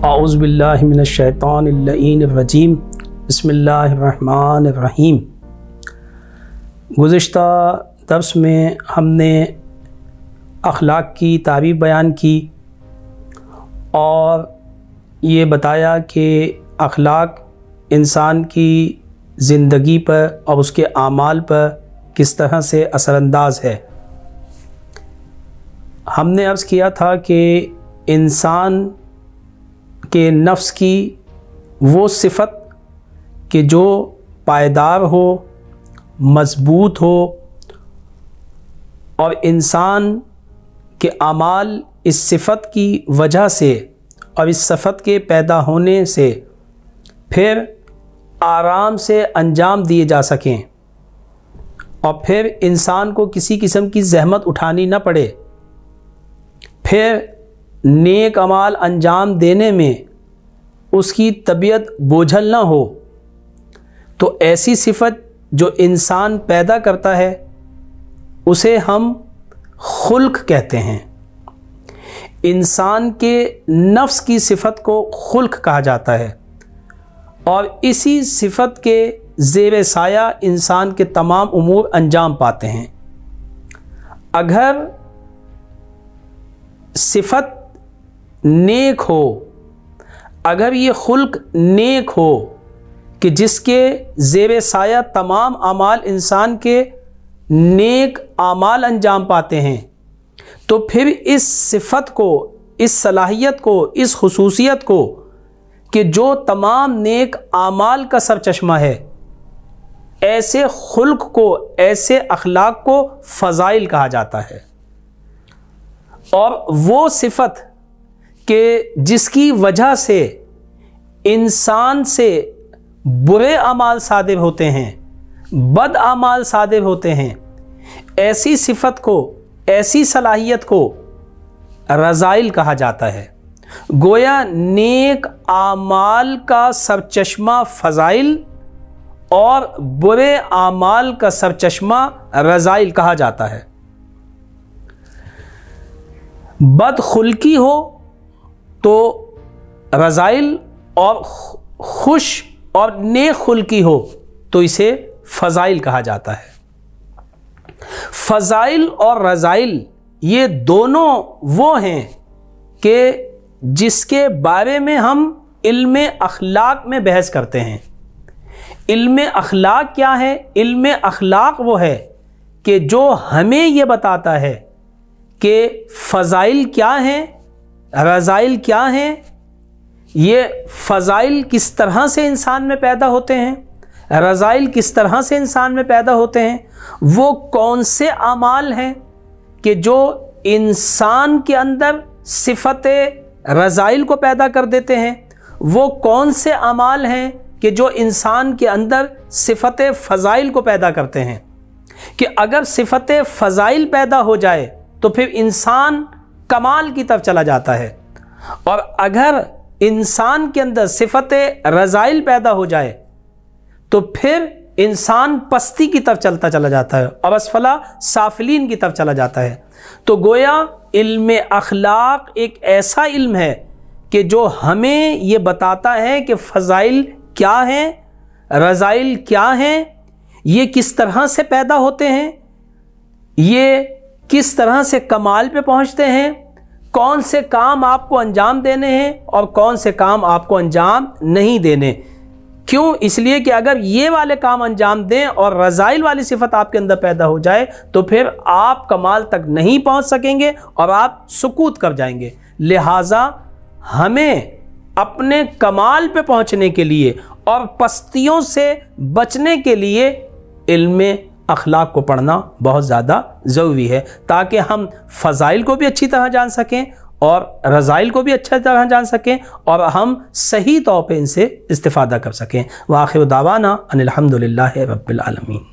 औज़ु बिल्लाहि मिनश शैतानिर रजीम बिस्मिल्लाहिर्रहमानिर्रहीम। गुज़िश्ता दर्स में हमने अखलाक की तारीफ़ बयान की और ये बताया कि अखलाक इंसान की ज़िंदगी पर और उसके आमाल पर किस तरह से असरअंदाज है। हमने अर्ज़ किया था कि इंसान के नफ्स की वो सिफ़त कि जो पायदार हो, मज़बूत हो और इंसान के आमाल इस सिफ़त की वजह से और इस सिफ़त के पैदा होने से फिर आराम से अंजाम दिए जा सकें और फिर इंसान को किसी किस्म की ज़हमत उठानी न पड़े, फिर नेक अमाल अंजाम देने में उसकी तबीयत बोझल ना हो। तो ऐसी सिफ़त जो इंसान पैदा करता है उसे हम खुल्क कहते हैं। इंसान के नफ्स की सिफ़त को खुल्क कहा जाता है और इसी सिफ़त के ज़ेर साया इंसान के तमाम उमूर अंजाम पाते हैं। अगर सिफ़त नेक हो, अगर ये खुल्क नेक हो कि जिसके ज़ेर साया तमाम आमाल इंसान के नेक आमाल अंजाम पाते हैं, तो फिर इस सिफ़त को, इस सलाहियत को, इस खुसूसियत को कि जो तमाम नेक आमाल का सरचश्मा है, ऐसे खुल्क को, ऐसे अखलाक को फ़ज़ाइल कहा जाता है। और वो सिफ़त कि जिसकी वजह से इंसान से बुरे अमाल सादिर होते हैं, बद अमाल सादिर होते हैं, ऐसी सिफ़त को, ऐसी सलाहियत को रज़ाइल कहा जाता है। गोया नेक आमाल का सरचश्मा फ़ज़ाइल और बुरे आमाल का सरचश्मा रज़ाइल कहा जाता है। बदखुल्की हो तो रज़ाइल और खुश और नेक खुल्की हो तो इसे फ़ज़ाइल कहा जाता है। फ़ज़ाइल और रज़ाइल ये दोनों वो हैं कि जिसके बारे में हम इल्म अखलाक में बहस करते हैं। इल्म अखलाक क्या है? इल्म अखलाक वो है कि जो हमें ये बताता है कि फ़ज़ाइल क्या हैं, रज़ाइल क्या हैं, ये फ़ज़ाइल किस तरह से इंसान में पैदा होते हैं, रज़ाइल किस तरह से इंसान में पैदा होते हैं, वो कौन से अमाल हैं कि जो इंसान के अंदर सिफ़त रज़ाइल को पैदा कर देते हैं, वो कौन से अमाल हैं कि जो इंसान के अंदर सिफ़त फ़ज़ाइल को पैदा करते हैं। कि अगर सिफ़त फ़ज़ाइल पैदा हो जाए तो फिर इंसान कमाल की तरफ चला जाता है, और अगर इंसान के अंदर सिफ़त रज़ाइल पैदा हो जाए तो फिर इंसान पस्ती की तरफ चलता चला जाता है और असफला साफिलीन की तरफ चला जाता है। तो गोया इल्म अखलाक एक ऐसा इल्म है कि जो हमें ये बताता है कि फ़ज़ाइल क्या हैं, रज़ाइल क्या हैं, ये किस तरह से पैदा होते हैं, ये किस तरह से कमाल पे पहुंचते हैं, कौन से काम आपको अंजाम देने हैं और कौन से काम आपको अंजाम नहीं देने। क्यों? इसलिए कि अगर ये वाले काम अंजाम दें और रज़ाइल वाली सिफ़त आपके अंदर पैदा हो जाए तो फिर आप कमाल तक नहीं पहुंच सकेंगे और आप सुकूत कर जाएंगे। लिहाजा हमें अपने कमाल पे पहुंचने के लिए और पस्तियों से बचने के लिए इल्म अखलाक को पढ़ना बहुत ज़्यादा ज़रूरी है, ताकि हम फ़ज़ाइल को भी अच्छी तरह जान सकें और रज़ाइल को भी अच्छी तरह जान सकें और हम सही तौर पे इनसे इस्तिफ़ादा कर सकें। व आखिर दावाना अनिल हम्दुलिल्लाहि रब्बिल आलमीन।